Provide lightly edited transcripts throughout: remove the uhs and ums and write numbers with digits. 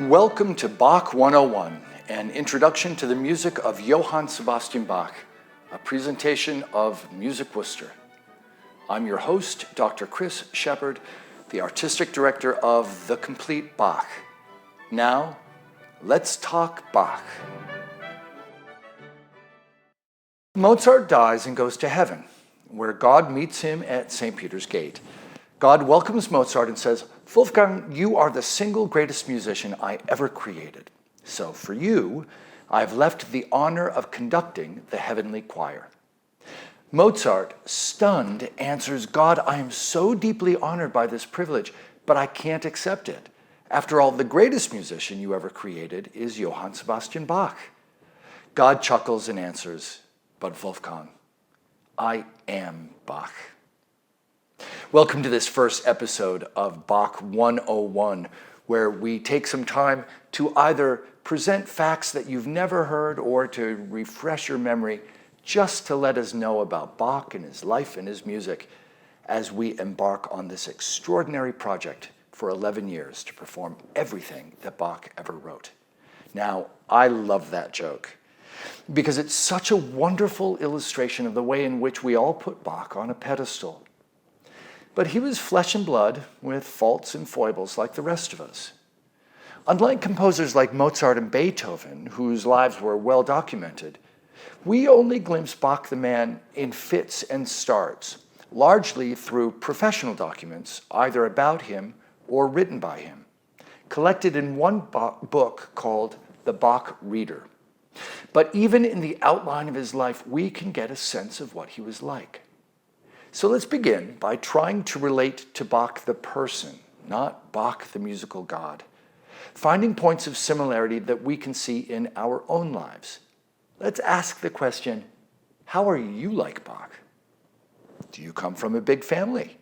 Welcome to Bach 101, an introduction to the music of Johann Sebastian Bach, a presentation of Music Worcester. I'm your host, Dr. Chris Shepard, the Artistic Director of The Complete Bach. Now, let's talk Bach. Mozart dies and goes to heaven, where God meets him at St. Peter's Gate. God welcomes Mozart and says, "Wolfgang, you are the single greatest musician I ever created. So for you, I've left the honor of conducting the heavenly choir." Mozart, stunned, answers, "God, I am so deeply honored by this privilege, but I can't accept it. After all, the greatest musician you ever created is Johann Sebastian Bach." God chuckles and answers, "But Wolfgang, I am Bach." Welcome to this first episode of Bach 101, where we take some time to either present facts that you've never heard or to refresh your memory, just to let us know about Bach and his life and his music as we embark on this extraordinary project for 11 years to perform everything that Bach ever wrote. Now, I love that joke because it's such a wonderful illustration of the way in which we all put Bach on a pedestal. But he was flesh and blood with faults and foibles like the rest of us. Unlike composers like Mozart and Beethoven, whose lives were well documented, we only glimpse Bach the man in fits and starts, largely through professional documents, either about him or written by him, collected in one book called The Bach Reader. But even in the outline of his life, we can get a sense of what he was like. So let's begin by trying to relate to Bach the person, not Bach the musical god, finding points of similarity that we can see in our own lives. Let's ask the question, how are you like Bach? Do you come from a big family?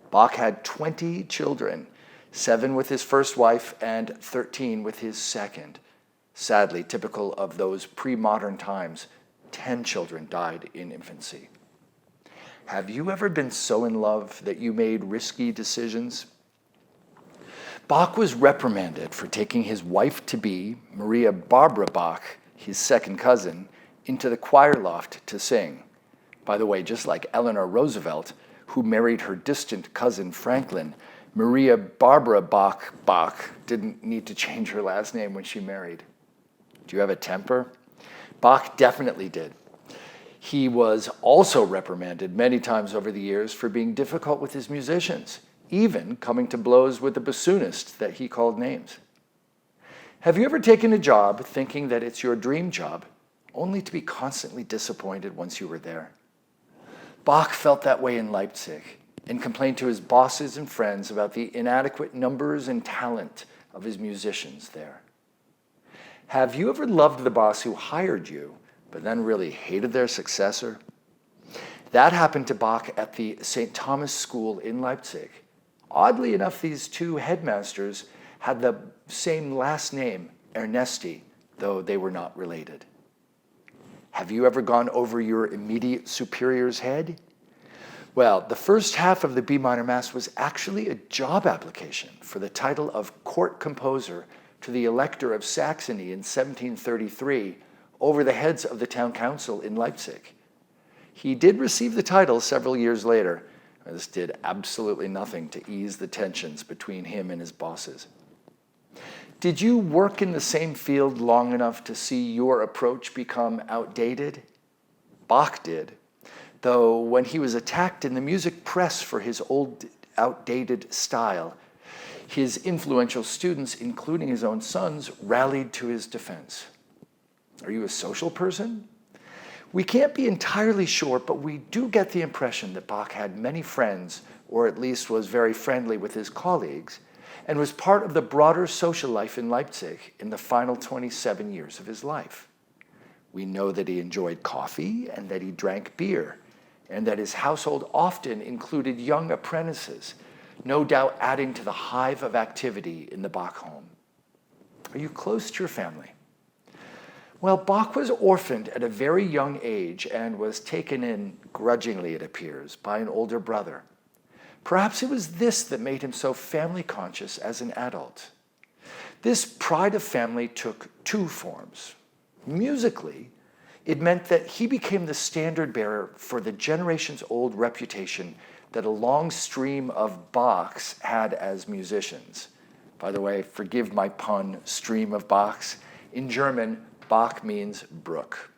Bach had 20 children, 7 with his first wife and 13 with his second. Sadly, typical of those pre-modern times, 10 children died in infancy. Have you ever been so in love that you made risky decisions? Bach was reprimanded for taking his wife-to-be, Maria Barbara Bach, his second cousin, into the choir loft to sing. By the way, just like Eleanor Roosevelt, who married her distant cousin Franklin, Maria Barbara Bach didn't need to change her last name when she married. Do you have a temper? Bach definitely did. He was also reprimanded many times over the years for being difficult with his musicians, even coming to blows with the bassoonist that he called names. Have you ever taken a job thinking that it's your dream job, only to be constantly disappointed once you were there? Bach felt that way in Leipzig and complained to his bosses and friends about the inadequate numbers and talent of his musicians there. Have you ever loved the boss who hired you, but then really hated their successor? That happened to Bach at the St. Thomas School in Leipzig. Oddly enough, these two headmasters had the same last name, Ernesti, though they were not related. Have you ever gone over your immediate superior's head? Well, the first half of the B minor Mass was actually a job application for the title of court composer to the Elector of Saxony in 1733, over the heads of the town council in Leipzig. He did receive the title several years later. This did absolutely nothing to ease the tensions between him and his bosses. Did you work in the same field long enough to see your approach become outdated? Bach did, though when he was attacked in the music press for his old, outdated style, his influential students, including his own sons, rallied to his defense. Are you a social person? We can't be entirely sure, but we do get the impression that Bach had many friends, or at least was very friendly with his colleagues, and was part of the broader social life in Leipzig in the final 27 years of his life. We know that he enjoyed coffee and that he drank beer, and that his household often included young apprentices, no doubt adding to the hive of activity in the Bach home. Are you close to your family? Well, Bach was orphaned at a very young age and was taken in, grudgingly it appears, by an older brother. Perhaps it was this that made him so family conscious as an adult. This pride of family took two forms. Musically, it meant that he became the standard bearer for the generations-old reputation that a long stream of Bachs had as musicians. By the way, forgive my pun, stream of Bachs. In German, Bach means brook.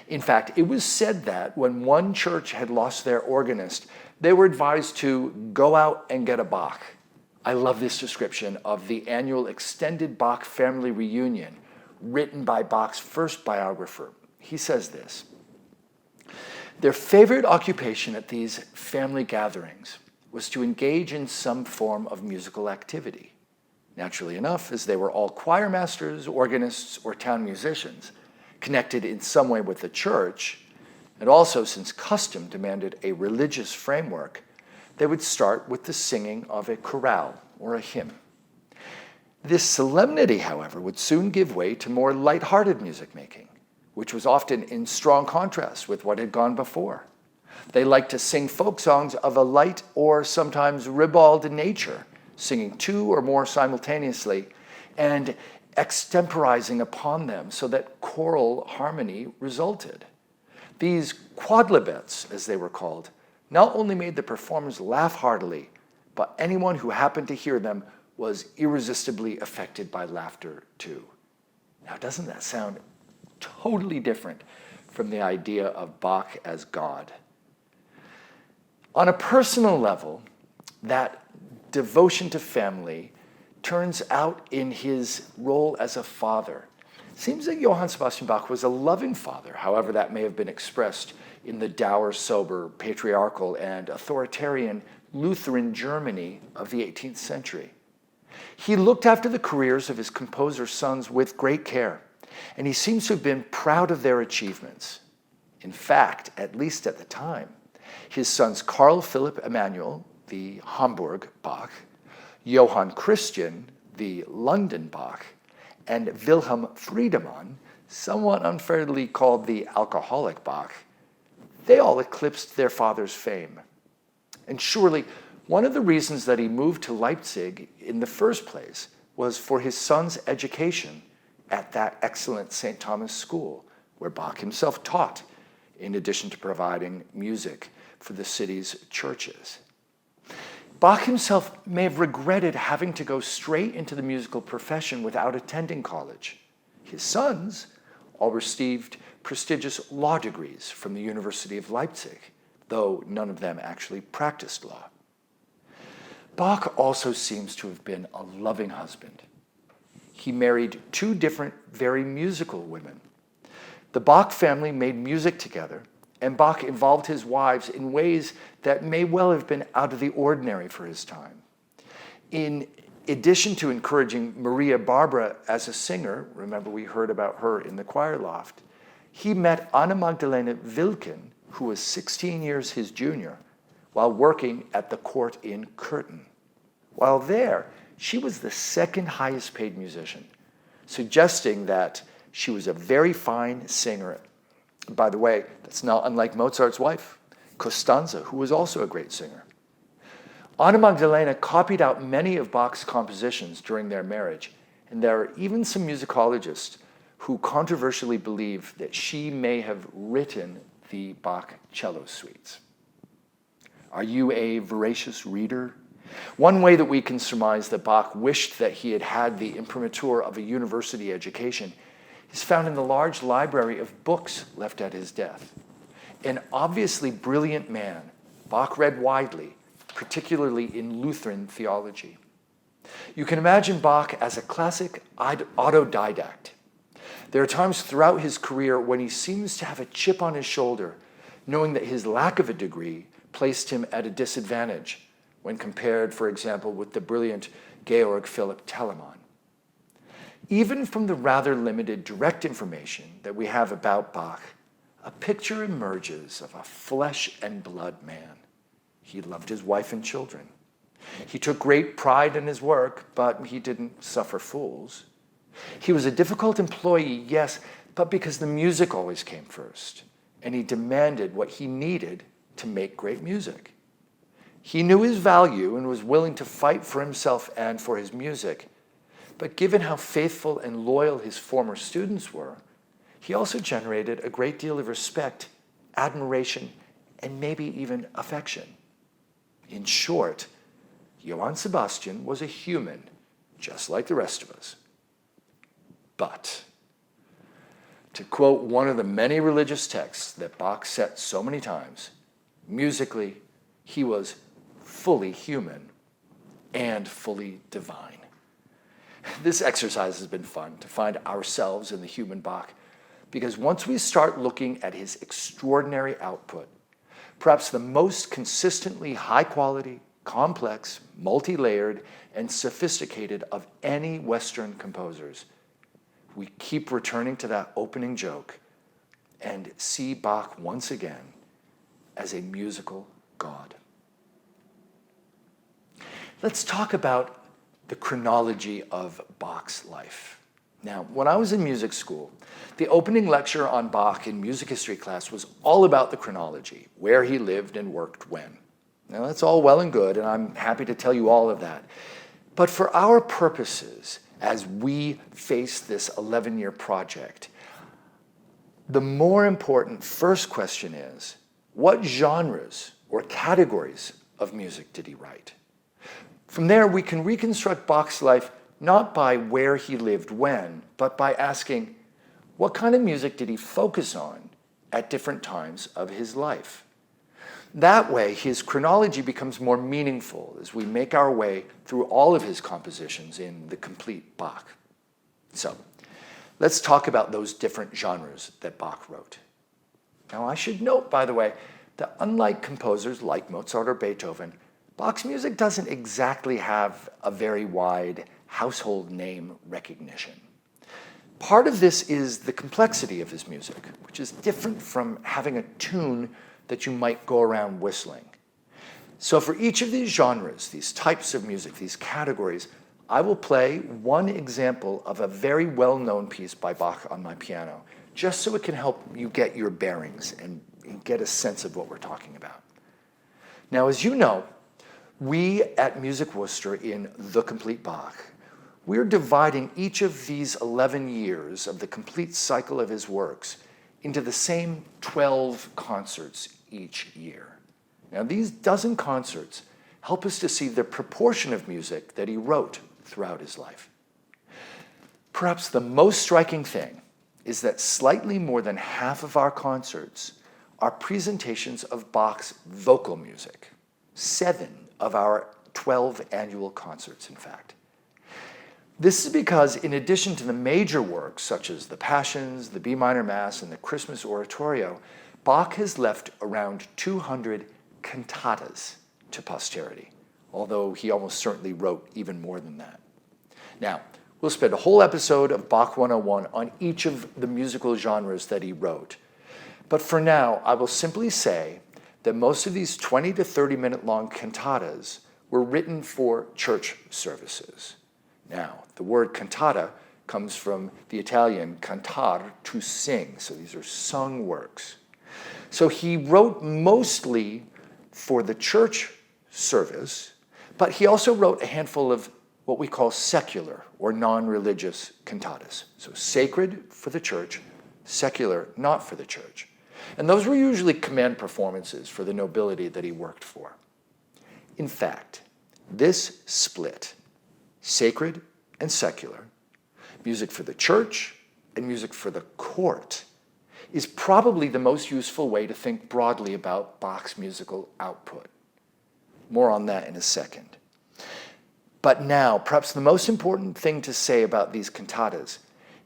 In fact, it was said that when one church had lost their organist, they were advised to go out and get a Bach. I love this description of the annual extended Bach family reunion written by Bach's first biographer. He says this: their favorite occupation at these family gatherings was to engage in some form of musical activity. Naturally enough, as they were all choir masters, organists, or town musicians, connected in some way with the church, and also since custom demanded a religious framework, they would start with the singing of a chorale or a hymn. This solemnity, however, would soon give way to more light-hearted music making, which was often in strong contrast with what had gone before. They liked to sing folk songs of a light or sometimes ribald nature, singing two or more simultaneously and extemporizing upon them so that choral harmony resulted. These quodlibets, as they were called, not only made the performers laugh heartily, but anyone who happened to hear them was irresistibly affected by laughter too. Now, doesn't that sound totally different from the idea of Bach as God? On a personal level, that devotion to family turns out in his role as a father. It seems that Johann Sebastian Bach was a loving father, however that may have been expressed in the dour, sober, patriarchal, and authoritarian Lutheran Germany of the 18th century. He looked after the careers of his composer sons with great care, and he seems to have been proud of their achievements. In fact, at least at the time, his sons Carl Philipp Emanuel, the Hamburg Bach, Johann Christian, the London Bach, and Wilhelm Friedemann, somewhat unfairly called the alcoholic Bach, they all eclipsed their father's fame. And surely one of the reasons that he moved to Leipzig in the first place was for his son's education at that excellent St. Thomas school, where Bach himself taught, in addition to providing music for the city's churches. Bach himself may have regretted having to go straight into the musical profession without attending college. His sons all received prestigious law degrees from the University of Leipzig, though none of them actually practiced law. Bach also seems to have been a loving husband. He married two different, very musical women. The Bach family made music together, and Bach involved his wives in ways that may well have been out of the ordinary for his time. In addition to encouraging Maria Barbara as a singer, remember we heard about her in the choir loft, he met Anna Magdalena Wilken, who was 16 years his junior, while working at the court in Curtin. While there, she was the second highest paid musician, suggesting that she was a very fine singer. By the way, that's not unlike Mozart's wife, Costanza, who was also a great singer. Anna Magdalena copied out many of Bach's compositions during their marriage, and there are even some musicologists who controversially believe that she may have written the Bach cello suites. Are you a voracious reader? One way that we can surmise that Bach wished that he had had the imprimatur of a university education is found in the large library of books left at his death. An obviously brilliant man, Bach read widely, particularly in Lutheran theology. You can imagine Bach as a classic autodidact. There are times throughout his career when he seems to have a chip on his shoulder, knowing that his lack of a degree placed him at a disadvantage when compared, for example, with the brilliant Georg Philipp Telemann. Even from the rather limited direct information that we have about Bach, a picture emerges of a flesh and blood man. He loved his wife and children. He took great pride in his work, but he didn't suffer fools. He was a difficult employee, yes, but because the music always came first, and he demanded what he needed to make great music. He knew his value and was willing to fight for himself and for his music. But given how faithful and loyal his former students were, he also generated a great deal of respect, admiration, and maybe even affection. In short, Johann Sebastian was a human, just like the rest of us. But, to quote one of the many religious texts that Bach set so many times, musically, he was fully human and fully divine. This exercise has been fun, to find ourselves in the human Bach, because once we start looking at his extraordinary output, perhaps the most consistently high quality, complex, multi-layered, and sophisticated of any Western composers, we keep returning to that opening joke and see Bach once again as a musical god. Let's talk about the chronology of Bach's life. Now, when I was in music school, the opening lecture on Bach in music history class was all about the chronology, where he lived and worked when. Now, that's all well and good, and I'm happy to tell you all of that. But for our purposes, as we face this 11-year project, the more important first question is, what genres or categories of music did he write? From there, we can reconstruct Bach's life not by where he lived when, but by asking, what kind of music did he focus on at different times of his life? That way, his chronology becomes more meaningful as we make our way through all of his compositions in the complete Bach. So, let's talk about those different genres that Bach wrote. Now, I should note, by the way, that unlike composers like Mozart or Beethoven, Bach's music doesn't exactly have a very wide household name recognition. Part of this is the complexity of his music, which is different from having a tune that you might go around whistling. So for each of these genres, these types of music, these categories, I will play one example of a very well-known piece by Bach on my piano, just so it can help you get your bearings and get a sense of what we're talking about. Now, as you know, we at Music Worcester in The Complete Bach, we're dividing each of these 11 years of the complete cycle of his works into the same 12 concerts each year. Now, these dozen concerts help us to see the proportion of music that he wrote throughout his life. Perhaps the most striking thing is that slightly more than half of our concerts are presentations of Bach's vocal music. 7 of our 12 annual concerts, in fact. This is because in addition to the major works such as the Passions, the B minor Mass, and the Christmas Oratorio, Bach has left around 200 cantatas to posterity, although he almost certainly wrote even more than that. Now, we'll spend a whole episode of Bach 101 on each of the musical genres that he wrote. But for now, I will simply say that most of these 20 to 30 minute long cantatas were written for church services. Now, the word cantata comes from the Italian cantar, to sing, so these are sung works. So he wrote mostly for the church service, but he also wrote a handful of what we call secular or non-religious cantatas. So sacred for the church, secular not for the church. And those were usually command performances for the nobility that he worked for. In fact, this split, sacred and secular, music for the church and music for the court, is probably the most useful way to think broadly about Bach's musical output. More on that in a second. But now, perhaps the most important thing to say about these cantatas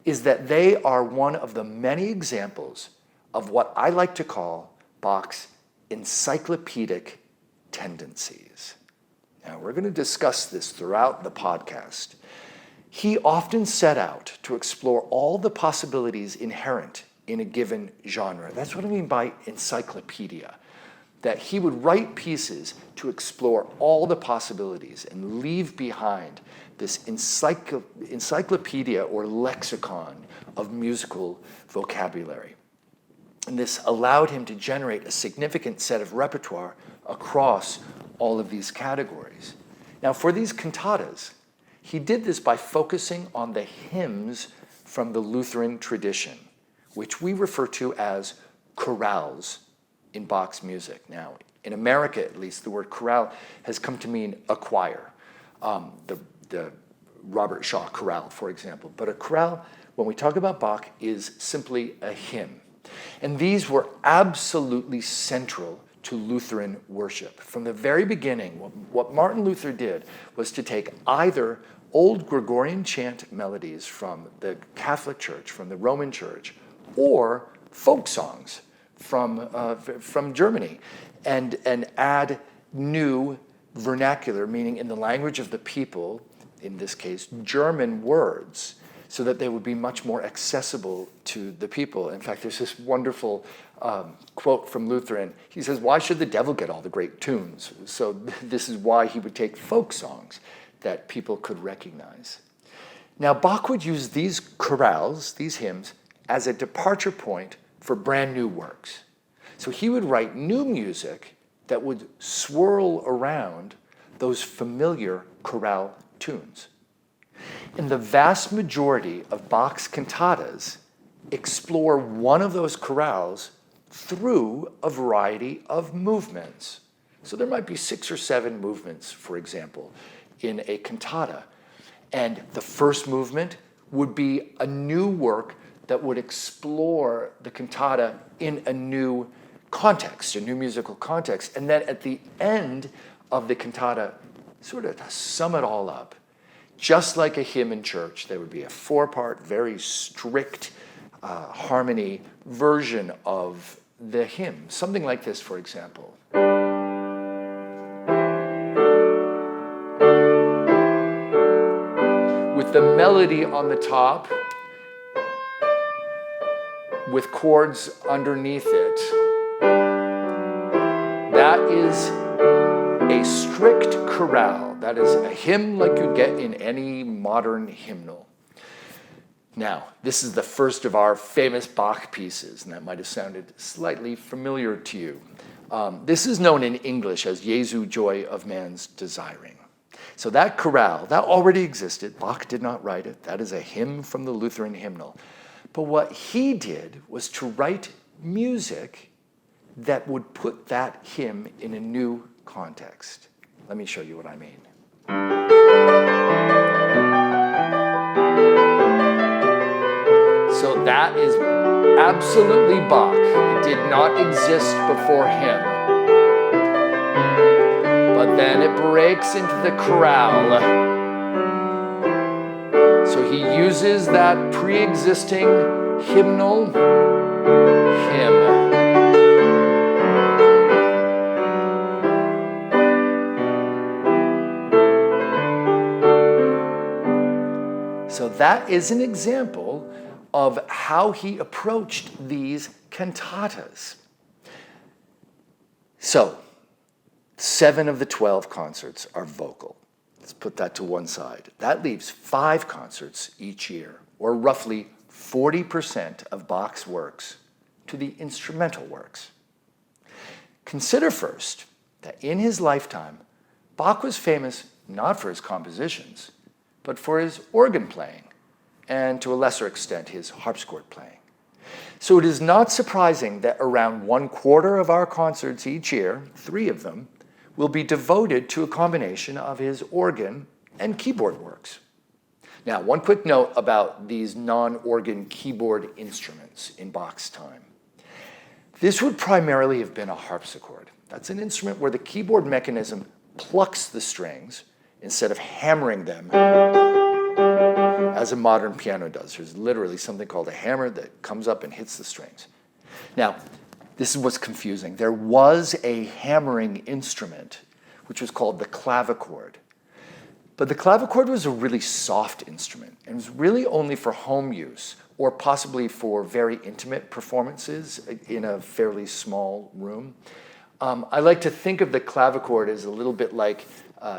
is that they are one of the many examples of what I like to call Bach's encyclopedic tendencies. Now, we're going to discuss this throughout the podcast. He often set out to explore all the possibilities inherent in a given genre. That's what I mean by encyclopedia. That he would write pieces to explore all the possibilities and leave behind this encyclopedia or lexicon of musical vocabulary. And this allowed him to generate a significant set of repertoire across all of these categories. Now, for these cantatas, He did this by focusing on the hymns from the Lutheran tradition, which we refer to as chorales in Bach's music. Now, in America at least, the word chorale has come to mean a choir. The Robert Shaw chorale, for example. But a chorale, when we talk about Bach, is simply a hymn. And these were absolutely central to Lutheran worship. From the very beginning, what Martin Luther did was to take either old Gregorian chant melodies from the Catholic Church, from the Roman Church, or folk songs from Germany, and add new vernacular, meaning in the language of the people, in this case, German words, so that they would be much more accessible to the people. In fact, there's this wonderful quote from Luther. He says, "Why should the devil get all the great tunes?" So this is why he would take folk songs that people could recognize. Now, Bach would use these chorales, these hymns, as a departure point for brand new works. So he would write new music that would swirl around those familiar chorale tunes. And the vast majority of Bach's cantatas explore one of those chorales through a variety of movements. So there might be 6 or 7 movements, for example, in a cantata. And the first movement would be a new work that would explore the cantata in a new context, a new musical context. And then at the end of the cantata, sort of to sum it all up, just like a hymn in church, there would be a 4-part, very strict harmony version of the hymn. Something like this, for example. With the melody on the top, with chords underneath it. That is a strict chorale. That is a hymn like you'd get in any modern hymnal. Now, this is the first of our famous Bach pieces, and that might have sounded slightly familiar to you. This is known in English as Jesu Joy of Man's Desiring. So that chorale, that already existed. Bach did not write it. That is a hymn from the Lutheran hymnal. But what he did was to write music that would put that hymn in a new context. Let me show you what I mean. So that is absolutely Bach. It did not exist before him. But then it breaks into the chorale. So he uses that pre-existing hymnal hymn. So that is an example of how he approached these cantatas. So, 7 of the 12 concerts are vocal. Let's put that to one side. That leaves 5 concerts each year, or roughly 40% of Bach's works, to the instrumental works. Consider first that in his lifetime, Bach was famous not for his compositions, but for his organ playing, and to a lesser extent, his harpsichord playing. So it is not surprising that around 1/4 of our concerts each year, 3 of them, will be devoted to a combination of his organ and keyboard works. Now, one quick note about these non-organ keyboard instruments in Bach's time. This would primarily have been a harpsichord. That's an instrument where the keyboard mechanism plucks the strings instead of hammering them as a modern piano does. There's literally something called a hammer that comes up and hits the strings. Now, this is what's confusing. There was a hammering instrument, which was called the clavichord. But the clavichord was a really soft instrument, and was really only for home use, or possibly for very intimate performances in a fairly small room. I like to think of the clavichord as a little bit like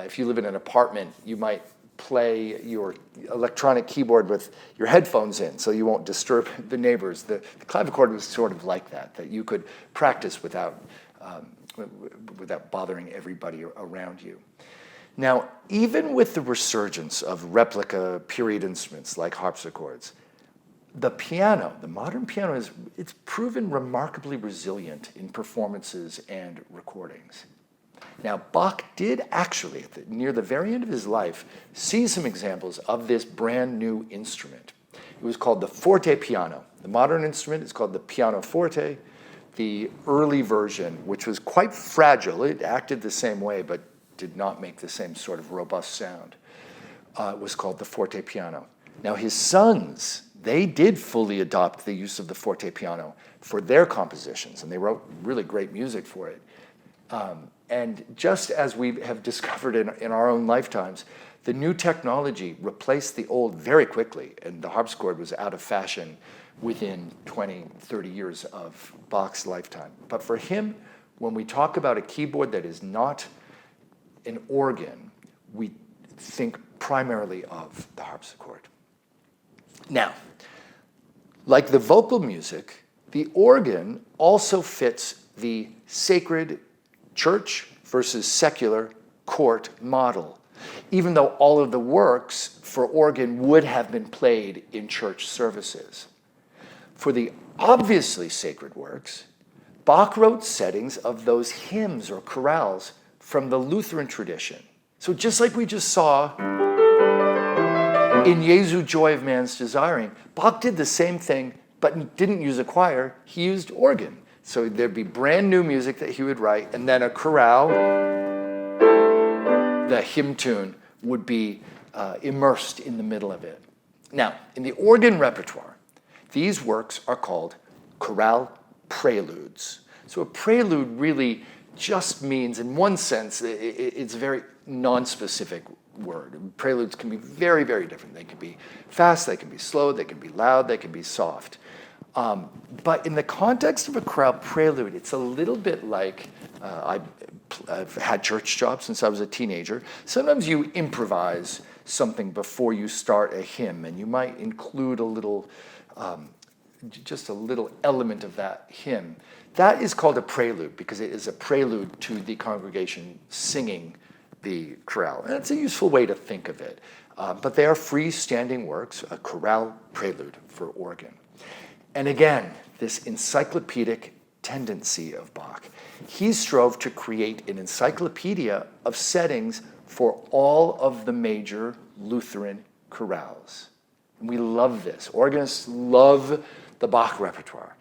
if you live in an apartment, you might play your electronic keyboard with your headphones in so you won't disturb the neighbors. The clavichord was sort of like that you could practice without bothering everybody around you. Now, even with the resurgence of replica period instruments like harpsichords, the piano, the modern piano, it's proven remarkably resilient in performances and recordings. Now, Bach did actually, near the very end of his life, see some examples of this brand new instrument. It was called the forte piano. The modern instrument is called the pianoforte. The early version, which was quite fragile, it acted the same way, but did not make the same sort of robust sound, was called the forte piano. Now, his sons, they did fully adopt the use of the forte piano for their compositions, and they wrote really great music for it. And just as we have discovered in our own lifetimes, the new technology replaced the old very quickly, and the harpsichord was out of fashion within 20, 30 years of Bach's lifetime. But for him, when we talk about a keyboard that is not an organ, we think primarily of the harpsichord. Now, like the vocal music, the organ also fits the sacred church versus secular court model, even though all of the works for organ would have been played in church services. For the obviously sacred works, Bach wrote settings of those hymns or chorales from the Lutheran tradition. So just like we just saw in Jesu Joy of Man's Desiring, Bach did the same thing, but didn't use a choir, he used organ. So there'd be brand new music that he would write, and then a chorale, the hymn tune, would be immersed in the middle of it. Now, in the organ repertoire, these works are called chorale preludes. So a prelude really just means, in one sense, it's a very non-specific word. Preludes can be very, very different. They can be fast, they can be slow, they can be loud, they can be soft. But in the context of a chorale prelude, it's a little bit like, I've had church jobs since I was a teenager. Sometimes you improvise something before you start a hymn, and you might include a little, just a little element of that hymn. That is called a prelude because it is a prelude to the congregation singing the chorale. And it's a useful way to think of it. But they are freestanding works, a chorale prelude for organ. And again, this encyclopedic tendency of Bach. He strove to create an encyclopedia of settings for all of the major Lutheran chorales. And we love this. Organists love the Bach repertoire.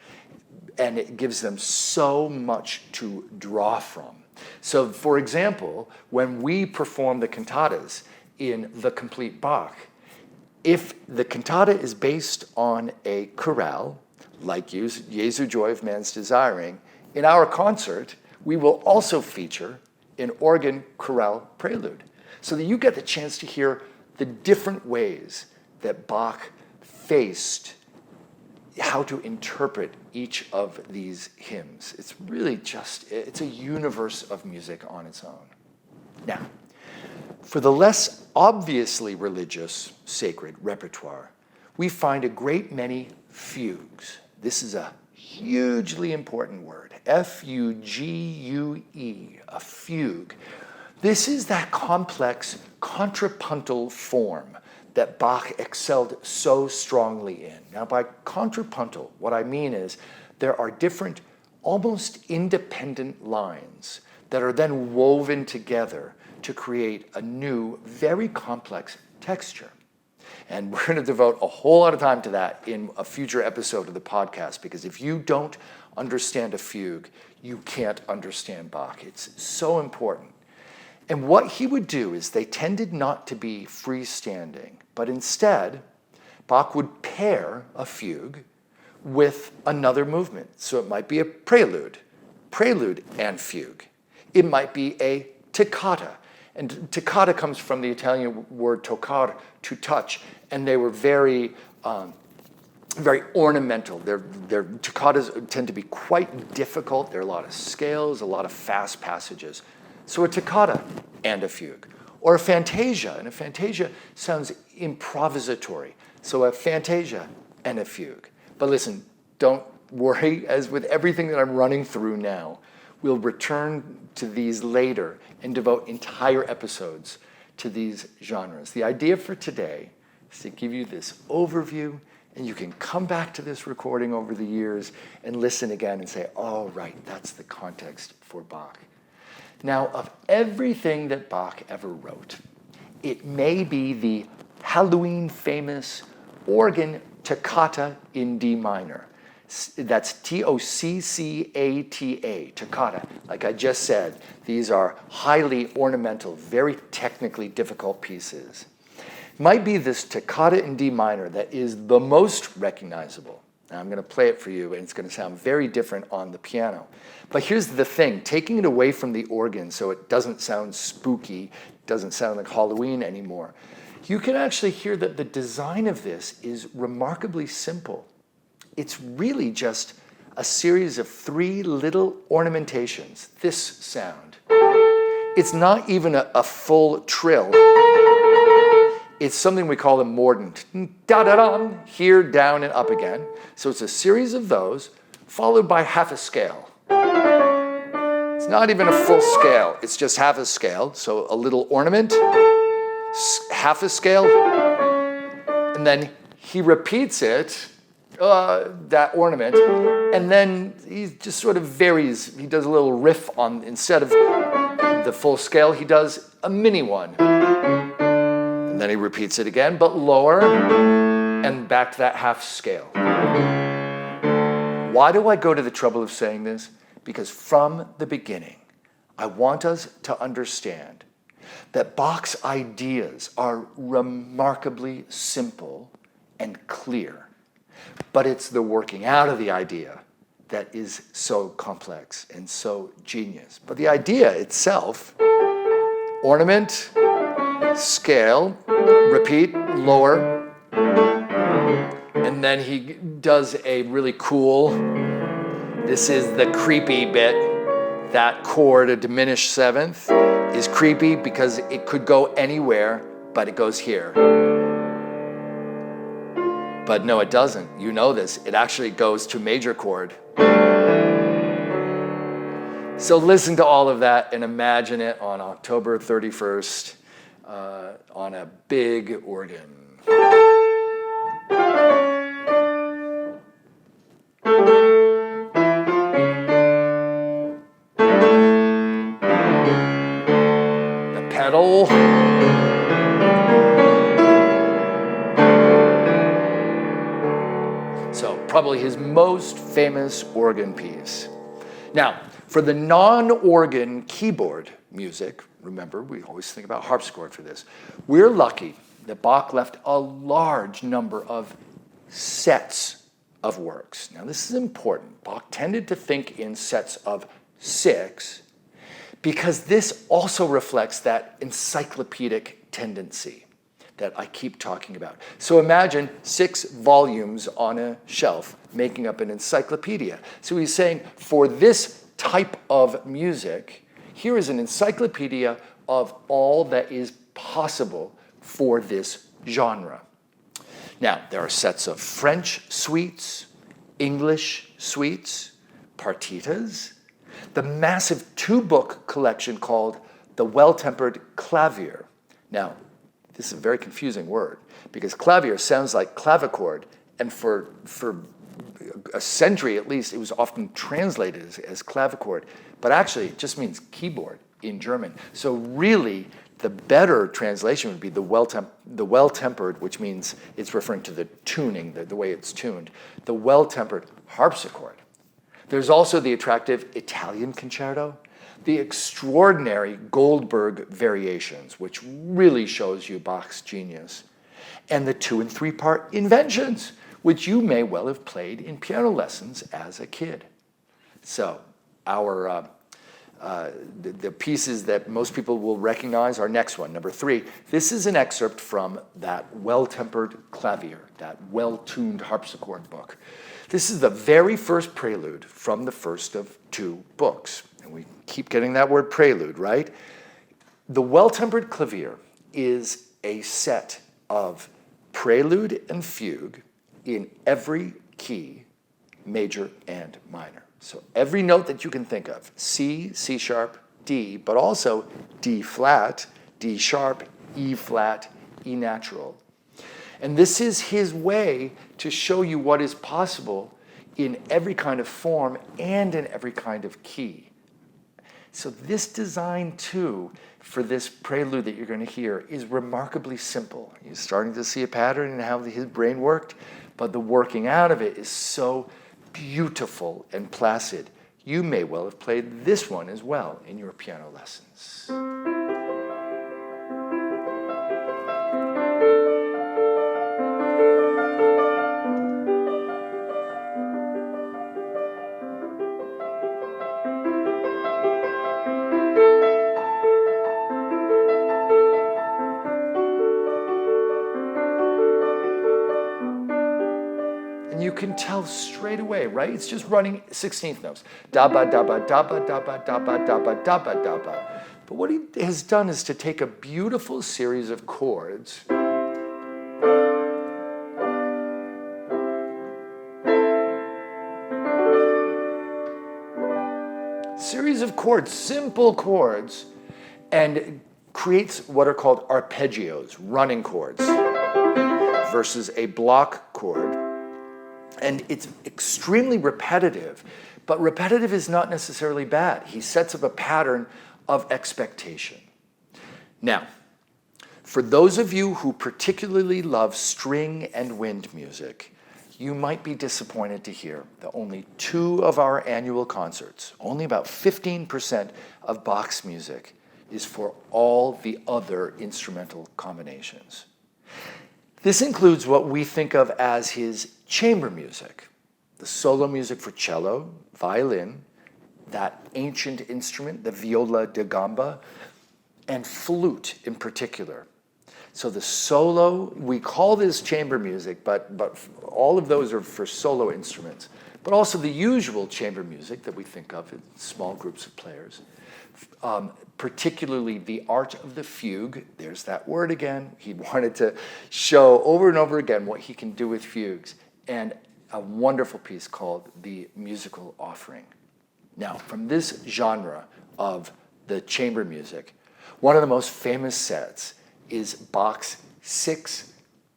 And it gives them so much to draw from. So, for example, when we perform the cantatas in the complete Bach, if the cantata is based on a chorale, like Jesu Joy of Man's Desiring, in our concert, we will also feature an organ chorale prelude, so that you get the chance to hear the different ways that Bach faced how to interpret each of these hymns. It's really it's a universe of music on its own. Now, for the less obviously religious sacred repertoire, we find a great many fugues. This is a hugely important word, F-U-G-U-E, a fugue. This is that complex contrapuntal form that Bach excelled so strongly in. Now, by contrapuntal, what I mean is there are different, almost independent lines that are then woven together to create a new, very complex texture. And we're going to devote a whole lot of time to that in a future episode of the podcast, because if you don't understand a fugue, you can't understand Bach. It's so important. And what he would do is they tended not to be freestanding, but instead, Bach would pair a fugue with another movement. So it might be a prelude and fugue. It might be a toccata. And toccata comes from the Italian word toccare, to touch, and they were very, very ornamental. Their toccatas tend to be quite difficult. There are a lot of scales, a lot of fast passages. So a toccata and a fugue. Or a fantasia, and a fantasia sounds improvisatory. So a fantasia and a fugue. But listen, don't worry, as with everything that I'm running through now, we'll return to these later and devote entire episodes to these genres. The idea for today is to give you this overview, and you can come back to this recording over the years and listen again and say, oh, right, that's the context for Bach. Now, of everything that Bach ever wrote, it may be the Halloween famous organ toccata in D minor. That's Toccata, toccata. Like I just said, these are highly ornamental, very technically difficult pieces. It might be this toccata in D minor that is the most recognizable. Now I'm going to play it for you, and it's going to sound very different on the piano. But here's the thing, taking it away from the organ so it doesn't sound spooky, doesn't sound like Halloween anymore, you can actually hear that the design of this is remarkably simple. It's really just a series of 3 little ornamentations. This sound. It's not even a full trill. It's something we call a mordent. Da-da-da, here, down, and up again. So it's a series of those, followed by half a scale. It's not even a full scale. It's just half a scale. So a little ornament, half a scale, and then he repeats it, that ornament, and then he just sort of varies. He does a little riff on, instead of the full scale, he does a mini one. And then he repeats it again, but lower, and back to that half scale. Why do I go to the trouble of saying this? Because from the beginning, I want us to understand that Bach's ideas are remarkably simple and clear, but it's the working out of the idea that is so complex and so genius. But the idea itself, ornament, scale, repeat, lower, and then he does a really cool, this is the creepy bit, that chord, a diminished seventh, is creepy because it could go anywhere, but it goes here. But no, it doesn't. You know this. It actually goes to major chord. So listen to all of that and imagine it on October 31st on a big organ. Pedal. So probably his most famous organ piece. Now, for the non-organ keyboard music, remember, we always think about harpsichord for this. We're lucky that Bach left a large number of sets of works. Now, this is important. Bach tended to think in sets of 6, because this also reflects that encyclopedic tendency that I keep talking about. So imagine 6 volumes on a shelf making up an encyclopedia. So he's saying, for this type of music, here is an encyclopedia of all that is possible for this genre. Now, there are sets of French suites, English suites, partitas, the massive 2-book collection called The Well-Tempered Clavier. Now, this is a very confusing word because clavier sounds like clavichord, and for a century at least, it was often translated as clavichord, but actually it just means keyboard in German. So really, the better translation would be the well-tempered, which means it's referring to the tuning, the way it's tuned, the well-tempered harpsichord. There's also the attractive Italian concerto, the extraordinary Goldberg variations, which really shows you Bach's genius, and the 2- and 3-part inventions, which you may well have played in piano lessons as a kid. So our the pieces that most people will recognize are next one, number 3. This is an excerpt from that Well-Tempered Clavier, that well-tuned harpsichord book. This is the very first prelude from the first of 2 books. And we keep getting that word prelude, right? The Well-Tempered Clavier is a set of prelude and fugue in every key, major and minor. So every note that you can think of, C, C sharp, D, but also D flat, D sharp, E flat, E natural. And this is his way to show you what is possible in every kind of form and in every kind of key. So this design, too, for this prelude that you're going to hear is remarkably simple. You're starting to see a pattern in how his brain worked, but the working out of it is so beautiful and placid. You may well have played this one as well in your piano lessons. And you can tell straight away, right? It's just running 16th notes. Da ba da ba da ba da ba da ba da ba da ba da ba. But what he has done is to take a beautiful series of chords simple chords, and creates what are called arpeggios, running chords, versus a block chord. And it's extremely repetitive, but repetitive is not necessarily bad. He sets up a pattern of expectation. Now, for those of you who particularly love string and wind music, you might be disappointed to hear that only 2 of our annual concerts, only about 15% of Bach's music, is for all the other instrumental combinations. This includes what we think of as his chamber music, the solo music for cello, violin, that ancient instrument, the viola da gamba, and flute in particular. So the solo, we call this chamber music, but all of those are for solo instruments, but also the usual chamber music that we think of in small groups of players, particularly the art of the fugue. There's that word again. He wanted to show over and over again what he can do with fugues, and a wonderful piece called the musical offering. Now, from this genre of the chamber music, one of the most famous sets is Bach's 6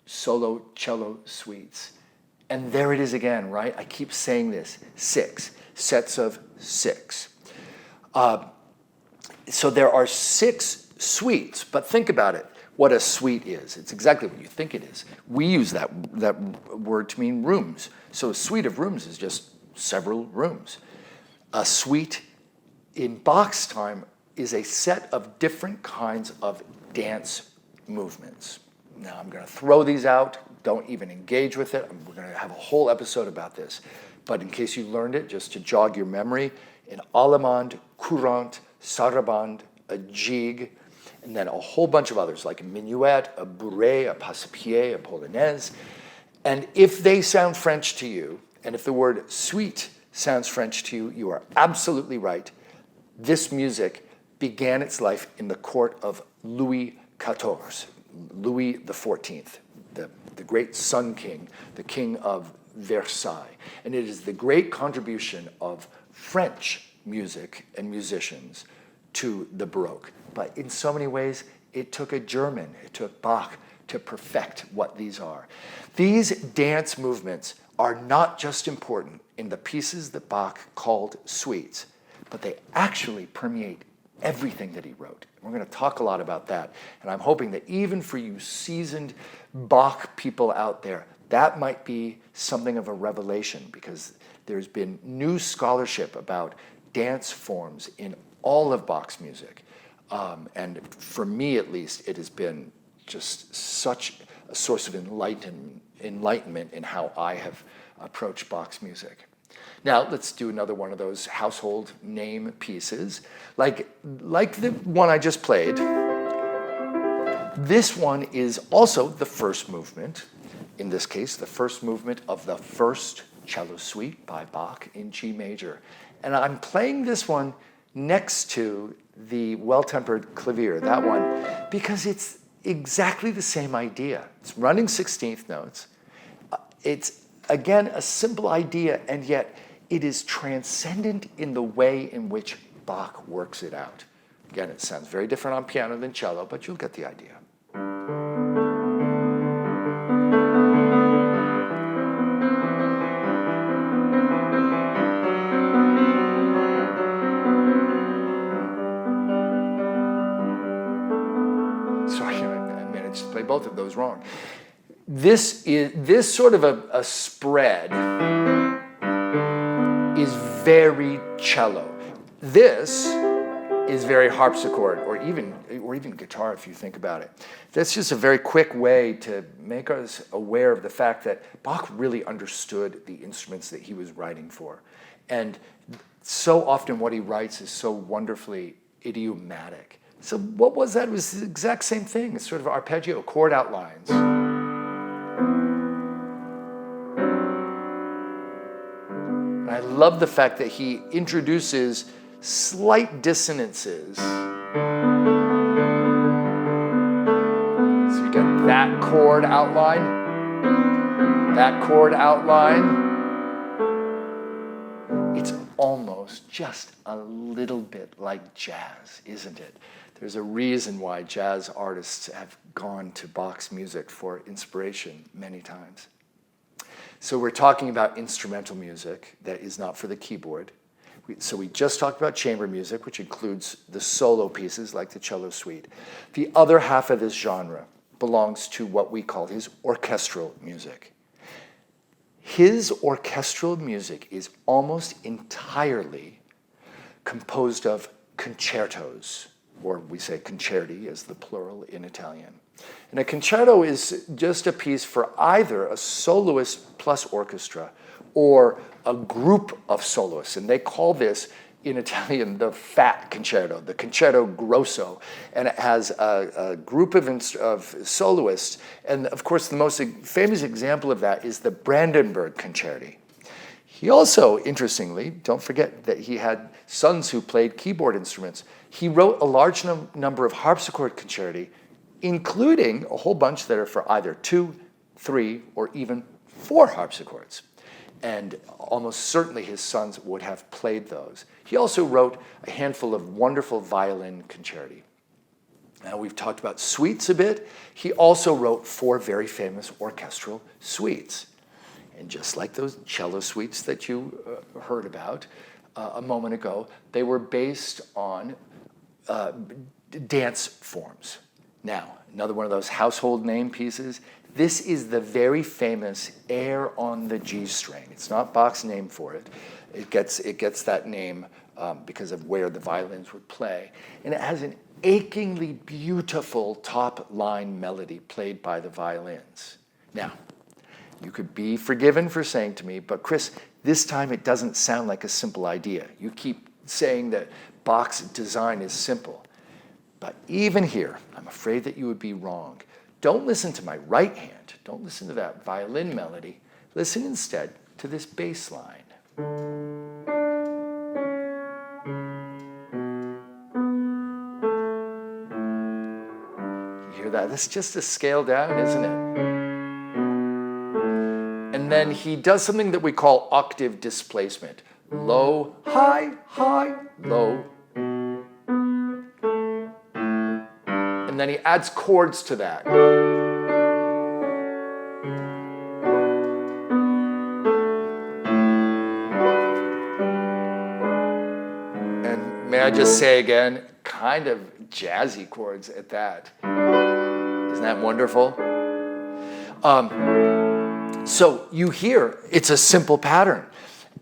solo cello suites. And there it is again, right? I keep saying this, 6, sets of 6. So there are 6 suites, but think about it, what a suite is. It's exactly what you think it is. We use that word to mean rooms. So a suite of rooms is just several rooms. A suite in Bach's time is a set of different kinds of dance movements. Now I'm going to throw these out. Don't even engage with it. We're going to have a whole episode about this. But in case you learned it, just to jog your memory, an allemande, courante, sarabande, a jig, and then a whole bunch of others like a minuet, a bourrée, a passe-pied, a polonaise. And if they sound French to you, and if the word suite sounds French to you, you are absolutely right. This music began its life in the court of Louis XIV, Louis XIV, the great Sun King, the King of Versailles. And it is the great contribution of French music and musicians to the Baroque. But in so many ways, it took a German, it took Bach to perfect what these are. These dance movements are not just important in the pieces that Bach called suites, but they actually permeate everything that he wrote. We're going to talk a lot about that, and I'm hoping that even for you seasoned Bach people out there, that might be something of a revelation, because there's been new scholarship about dance forms in all of Bach's music. And for me, at least, it has been just such a source of enlightenment in how I have approached Bach's music. Now, let's do another one of those household name pieces. Like the one I just played, this one is also the first movement, in this case, the first movement of the first cello suite by Bach in G major. And I'm playing this one next to the Well-Tempered Clavier, that one, because it's exactly the same idea. It's running 16th notes. It's, again, a simple idea, and yet it is transcendent in the way in which Bach works it out. Again, it sounds very different on piano than cello, but you'll get the idea. Sorry, I managed to play both of those wrong. This sort of a spread is very cello. This is very harpsichord, or even guitar if you think about it. That's just a very quick way to make us aware of the fact that Bach really understood the instruments that he was writing for. And so often what he writes is so wonderfully idiomatic. So what was that? It was the exact same thing. It's sort of arpeggio, chord outlines. And I love the fact that he introduces slight dissonances. So you get that chord outline, that chord outline. It's almost just a little bit like jazz, isn't it? There's a reason why jazz artists have gone to Bach's music for inspiration many times. So we're talking about instrumental music that is not for the keyboard. So we just talked about chamber music, which includes the solo pieces like the cello suite. The other half of this genre belongs to what we call his orchestral music. His orchestral music is almost entirely composed of concertos, or we say concerti as the plural in Italian. And a concerto is just a piece for either a soloist plus orchestra or a group of soloists. And they call this in Italian the fat concerto, the concerto grosso. And it has a group of soloists. And of course, the most famous example of that is the Brandenburg Concerti. He also, interestingly, don't forget that he had sons who played keyboard instruments. He wrote a large number of harpsichord concerti, including a whole bunch that are for either 2, 3, or even 4 harpsichords. And almost certainly his sons would have played those. He also wrote a handful of wonderful violin concerti. Now we've talked about suites a bit. He also wrote 4 very famous orchestral suites. And just like those cello suites that you heard about a moment ago, they were based on dance forms. Now, another one of those household name pieces. This is the very famous Air on the G string. It's not Bach's name for it. It gets that name because of where the violins would play. And it has an achingly beautiful top line melody played by the violins. Now, you could be forgiven for saying to me, but Chris, this time it doesn't sound like a simple idea. You keep saying that Bach's design is simple. But even here, I'm afraid that you would be wrong. Don't listen to my right hand. Don't listen to that violin melody. Listen instead to this bass line. You hear that? That's just a scale down, isn't it? And then he does something that we call octave displacement. Low, high, high, low. And then he adds chords to that. And may I just say again, kind of jazzy chords at that. Isn't that wonderful? So you hear, it's a simple pattern.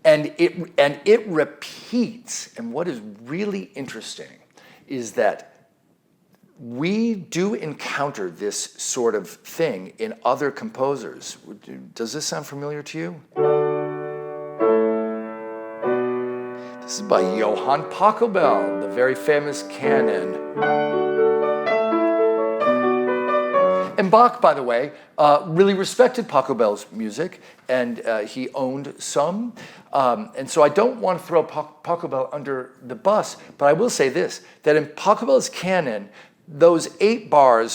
And it repeats. And what is really interesting is that we do encounter this sort of thing in other composers. Does this sound familiar to you? This is by Johann Pachelbel, the very famous canon. And Bach, by the way, really respected Pachelbel's music, and he owned some. And so I don't want to throw Pachelbel under the bus, but I will say this, that in Pachelbel's canon, those 8 bars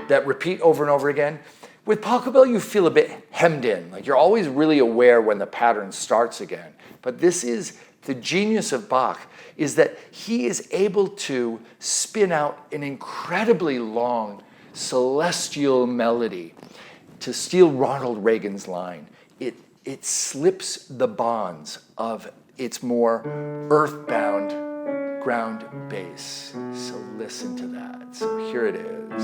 that repeat over and over again, With Pachelbel, you feel a bit hemmed in. Like you're always really aware when the pattern starts again. But this is the genius of Bach, is that he is able to spin out an incredibly long celestial melody. To steal Ronald Reagan's line, it slips the bonds of its more earthbound ground bass. So listen to that. So here it is.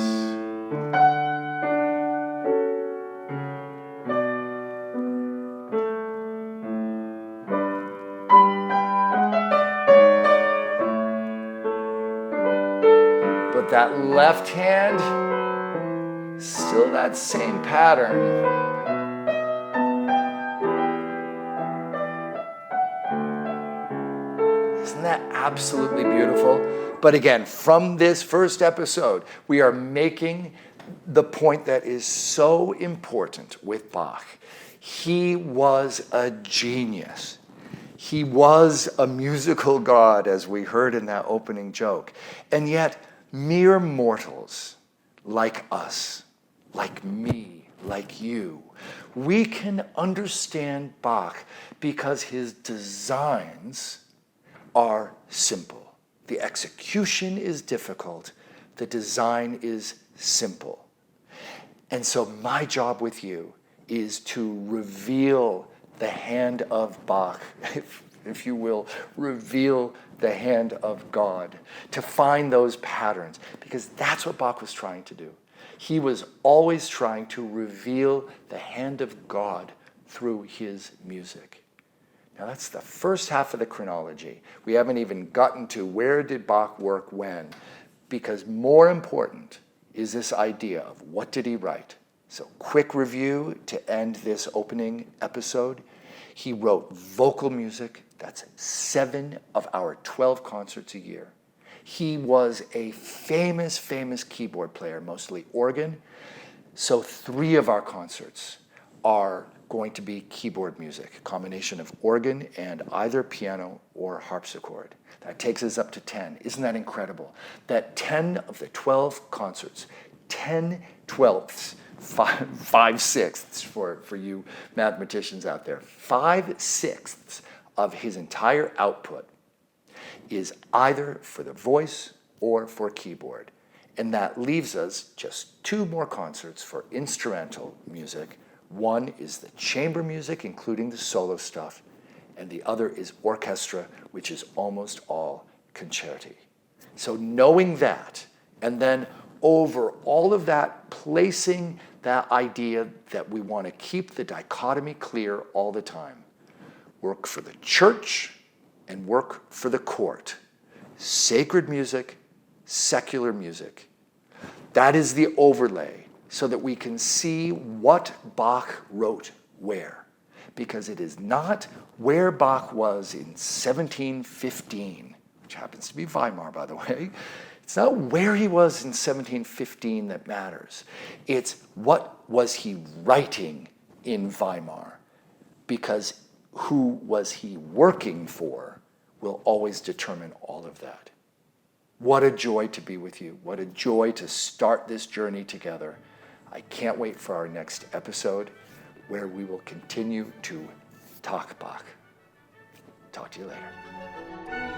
But that left hand, still that same pattern. Isn't that absolutely beautiful? But again, from this first episode, we are making the point that is so important with Bach. He was a genius. He was a musical god, as we heard in that opening joke. And yet, mere mortals like us, like me, like you, we can understand Bach because his designs are simple. The execution is difficult. The design is simple. And so my job with you is to reveal the hand of Bach, if you will, reveal the hand of God, to find those patterns, because that's what Bach was trying to do. He was always trying to reveal the hand of God through his music. Now that's the first half of the chronology. We haven't even gotten to where did Bach work when, because more important is this idea of what did he write. So quick review to end this opening episode. He wrote vocal music. That's 7 of our 12 concerts a year. He was a famous, famous keyboard player, mostly organ. So 3 of our concerts are going to be keyboard music, a combination of organ and either piano or harpsichord. That takes us up to 10. Isn't that incredible? That 10 of the 12 concerts, 10 twelfths, 5/6 for you mathematicians out there, 5/6 of his entire output is either for the voice or for keyboard. And that leaves us just 2 more concerts for instrumental music. One is the chamber music, including the solo stuff, and the other is orchestra, which is almost all concerti. So knowing that, and then over all of that, placing that idea that we want to keep the dichotomy clear all the time. Work for the church and work for the court. Sacred music, secular music. That is the overlay so that we can see what Bach wrote where. Because it is not where Bach was in 1715, which happens to be Weimar, by the way. It's not where he was in 1715 that matters. It's what was he writing in Weimar, because who was he working for will always determine all of that. What a joy to be with you. What a joy to start this journey together. I can't wait for our next episode where we will continue to talk Bach. Talk to you later.